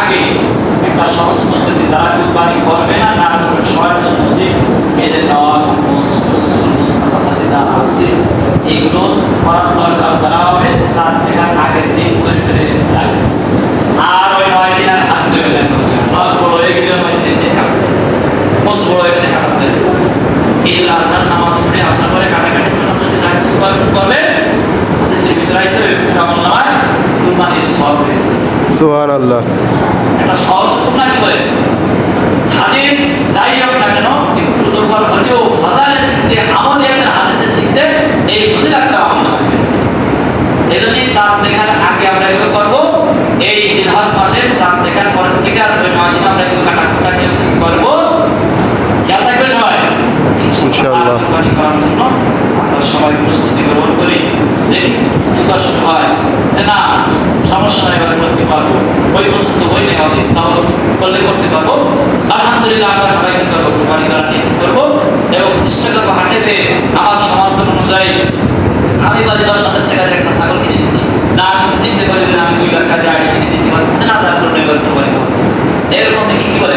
আগে একটা সহজ পদ্ধতি, যারা কুরবানি করবে না না করবে সবার জন্য যে এদের নখ সাথে যা আছে এগুলো করার দরকার তারা হবে 4 থেকে আগের দিন করে করে রাখবে। আর ওই 9 দিন আর হাত ধরে দেন নখ বড় হয়ে গেলে 9 দিন যে কাটবে মোস বড় হয়ে গেলে কাটতে ঈদুল আজহার নামাজ পড়ে আসার পরে কাটাকাটি ছোটাছুটি যা কিছু করবে হাদিসের ভিতরে আছে ওই আমল নামায় কুরবানির সওয়াব হয়ে যাবে। সুবহানাল্লাহ। এটা সহজ হুকুম নাকি বলে হাদিস যাই হোক না কেন একটু দুর্বল হলেও ফাজাইলের যে আমল একটা হাদিসের দিক দিয়ে এই বুঝে রাখতে আমল হবে। এই জন্যই চাঁদ দেখার আগে আমরা এগুলো করবো, এই জিলহজ মাসের চাঁদ দেখার পর থেকে আর ওই 9 দিন আমরা এগুলো কাটাকুটি করবো। খেয়াল থাকবে সবাই ইনশাআল্লাহ। কুরবানি করার জন্য আমরা সবাই প্রস্তুতি গ্রহণ করি। যে দর্শন হয় যে না সমস্যা নাই এবার করতে পারবো, ওই পর্যন্ত হইলে হবে তাহলে করলে করতে পারবো। আলহামদুলিল্লাহ আমরা সবাই কি করবো কুরবানি করার নিয়ত করবো এবং চেষ্টা করবো হাটেতে আমার সমর্থন অনুযায়ী আমি বাড়ি 10,000 টাকার একটা ছাগল কিনে দিতে না, আমি চিন্তা করি যে আমি 2 লাখ টাকা আড়ি কিনে দিতে পারছি না, তারপর করতে পারি এরকম দেখি কি বলে